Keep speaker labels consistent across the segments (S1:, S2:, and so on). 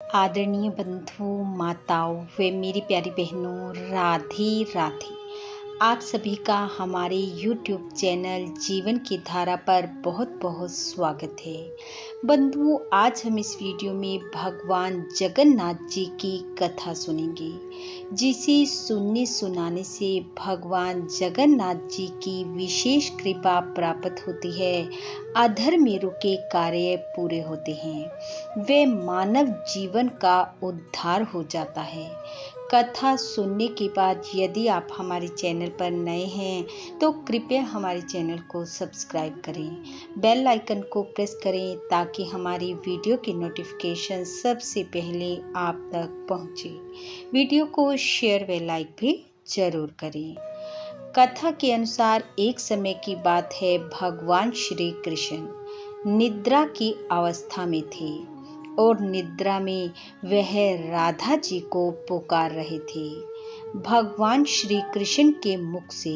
S1: आदरणीय बंधु माताओं व मेरी प्यारी बहनों, राधे राधे। आप सभी का हमारे YouTube चैनल जीवन की धारा पर बहुत बहुत स्वागत है। बंधुओं, आज हम इस वीडियो में भगवान जगन्नाथ जी की कथा सुनेंगे, जिसे सुनने सुनाने से भगवान जगन्नाथ जी की विशेष कृपा प्राप्त होती है, अधर्मी रुके कार्य पूरे होते हैं, वे मानव जीवन का उद्धार हो जाता है। कथा सुनने के बाद यदि आप हमारे चैनल पर नए हैं तो कृपया हमारे चैनल को सब्सक्राइब करें, बेल आइकन को प्रेस करें ताकि हमारी वीडियो की नोटिफिकेशन सबसे पहले आप तक पहुंचे। वीडियो को शेयर व लाइक भी जरूर करें। कथा के अनुसार एक समय की बात है, भगवान श्री कृष्ण निद्रा की अवस्था में थे और निद्रा में वह राधा जी को पुकार रहे थे। भगवान श्री कृष्ण के मुख से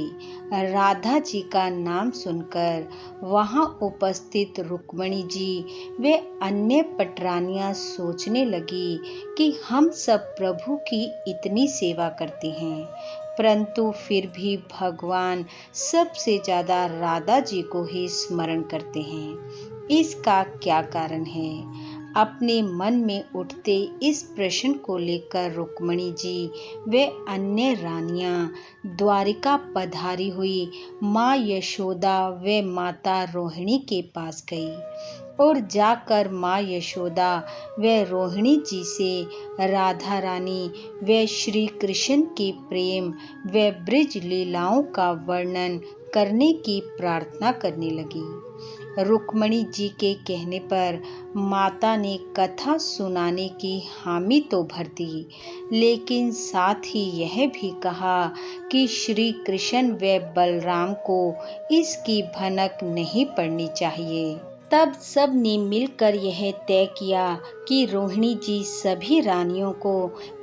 S1: राधा जी का नाम सुनकर वहां उपस्थित रुक्मिणी जी वे अन्य पटरानियां सोचने लगी कि हम सब प्रभु की इतनी सेवा करते हैं, परंतु फिर भी भगवान सबसे ज्यादा राधा जी को ही स्मरण करते हैं। इसका क्या कारण है? अपने मन में उठते इस प्रश्न को लेकर रुक्मिणी जी वे अन्य रानियां द्वारिका पधारी हुई माँ यशोदा व माता रोहिणी के पास गई और जाकर माँ यशोदा व रोहिणी जी से राधा रानी व श्री कृष्ण के प्रेम व ब्रज लीलाओं का वर्णन करने की प्रार्थना करने लगी। रुक्मिणी जी के कहने पर माता ने कथा सुनाने की हामी तो भर दी, लेकिन साथ ही यह भी कहा कि श्री कृष्ण व बलराम को इसकी भनक नहीं पड़नी चाहिए। तब सब ने मिलकर यह तय किया कि रोहिणी जी सभी रानियों को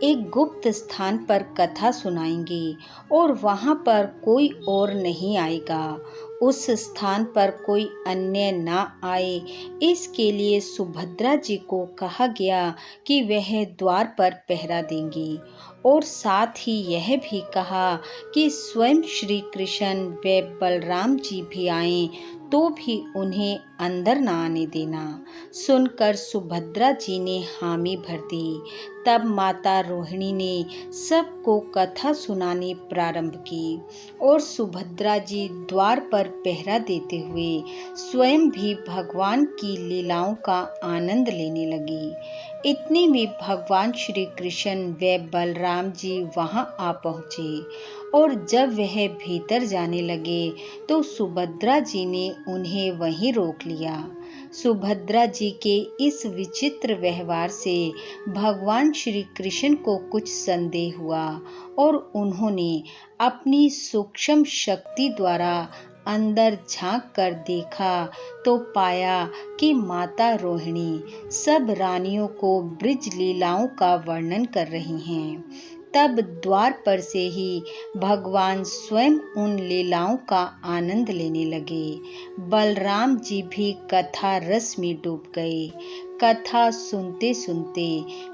S1: एक गुप्त स्थान पर कथा सुनाएंगी और वहां पर कोई और नहीं आएगा। उस स्थान पर कोई अन्य ना आए, इसके लिए सुभद्रा जी को कहा गया कि वह द्वार पर पहरा देंगी और साथ ही यह भी कहा कि स्वयं श्री कृष्ण व बलराम जी भी आएं तो भी उन्हें अंदर न आने देना। सुनकर सुभद्रा जी ने हामी भर दी। तब माता रोहिणी ने सबको कथा सुनानी प्रारंभ की और सुभद्रा जी द्वार पर पहरा देते हुए स्वयं भी भगवान की लीलाओं का आनंद लेने लगी। इतने में भगवान श्री कृष्ण व बलराम जी वहां आ पहुंचे और जब वह भीतर जाने लगे तो सुभद्रा जी ने उन्हें वहीं रोक लिया। सुभद्रा जी के इस विचित्र व्यवहार से भगवान श्री कृष्ण को कुछ संदेह हुआ और उन्होंने अपनी सूक्ष्म शक्ति द्वारा अंदर झांक कर देखा तो पाया कि माता रोहिणी सब रानियों को ब्रज लीलाओं का वर्णन कर रही हैं। तब द्वार पर से ही भगवान स्वयं उन लीलाओं का आनंद लेने लगे। बलराम जी भी कथा रस में डूब गए। कथा सुनते सुनते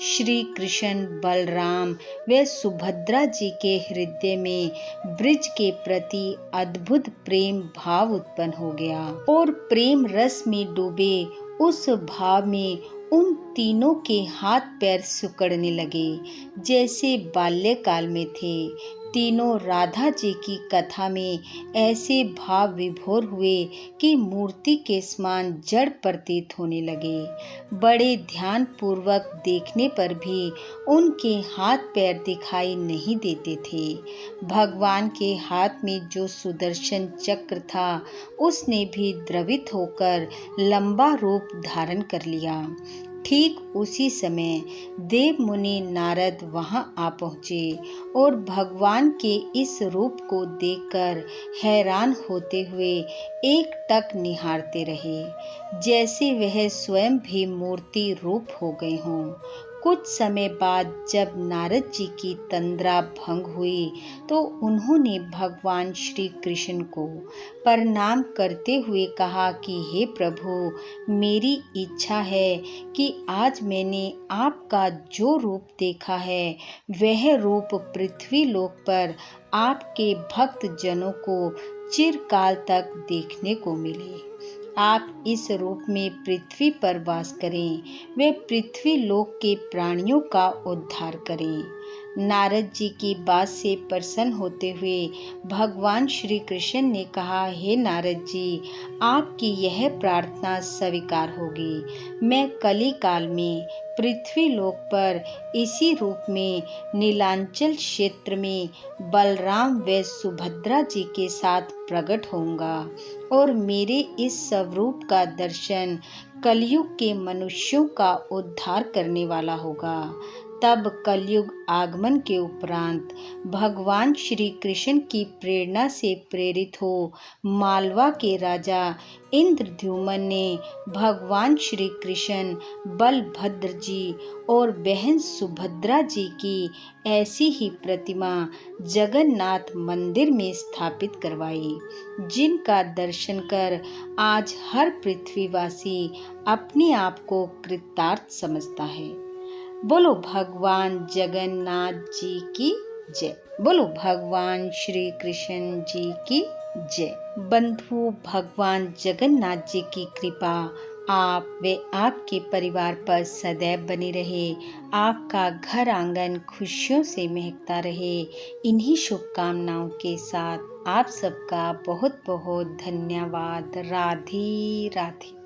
S1: श्री कृष्ण बलराम व सुभद्रा जी के हृदय में ब्रज के प्रति अद्भुत प्रेम भाव उत्पन्न हो गया और प्रेम रस में डूबे उस भाव में उन तीनों के हाथ पैर सिकुड़ने लगे जैसे बाल्यकाल में थे। तीनों राधा जी की कथा में ऐसे भाव विभोर हुए कि मूर्ति के समान जड़ प्रतीत होने लगे। बड़े ध्यान पूर्वक देखने पर भी उनके हाथ पैर दिखाई नहीं देते थे। भगवान के हाथ में जो सुदर्शन चक्र था उसने भी द्रवित होकर लंबा रूप धारण कर लिया। ठीक उसी समय देव मुनि नारद वहां आ पहुंचे और भगवान के इस रूप को देखकर हैरान होते हुए एक टक निहारते रहे, जैसे वह स्वयं भी मूर्ति रूप हो गए हों। कुछ समय बाद जब नारद जी की तंद्रा भंग हुई तो उन्होंने भगवान श्री कृष्ण को प्रणाम करते हुए कहा कि हे प्रभु, मेरी इच्छा है कि आज मैंने आपका जो रूप देखा है वह रूप पृथ्वी लोक पर आपके भक्त जनों को चिरकाल तक देखने को मिले। आप इस रूप में पृथ्वी पर वास करें, वे पृथ्वी लोक के प्राणियों का उद्धार करें। नारद जी की बात से प्रसन्न होते हुए भगवान श्री कृष्ण ने कहा, हे नारद जी, आपकी यह प्रार्थना स्वीकार होगी। मैं कली काल में पृथ्वी लोक पर इसी रूप में नीलांचल क्षेत्र में बलराम व सुभद्रा जी के साथ प्रकट होऊंगा और मेरे इस स्वरूप का दर्शन कलयुग के मनुष्यों का उद्धार करने वाला होगा। तब कलयुग आगमन के उपरांत भगवान श्री कृष्ण की प्रेरणा से प्रेरित हो मालवा के राजा इंद्रद्युम्न ने भगवान श्री कृष्ण, बलभद्र जी और बहन सुभद्रा जी की ऐसी ही प्रतिमा जगन्नाथ मंदिर में स्थापित करवाई, जिनका दर्शन कर आज हर पृथ्वीवासी अपने आप को कृतार्थ समझता है। बोलो भगवान जगन्नाथ जी की जय। बोलो भगवान श्री कृष्ण जी की जय। बंधु, भगवान जगन्नाथ जी की कृपा आप व आपके परिवार पर सदैव बनी रहे। आपका घर आंगन खुशियों से महकता रहे। इन्हीं शुभकामनाओं के साथ आप सबका बहुत बहुत धन्यवाद। राधे राधे।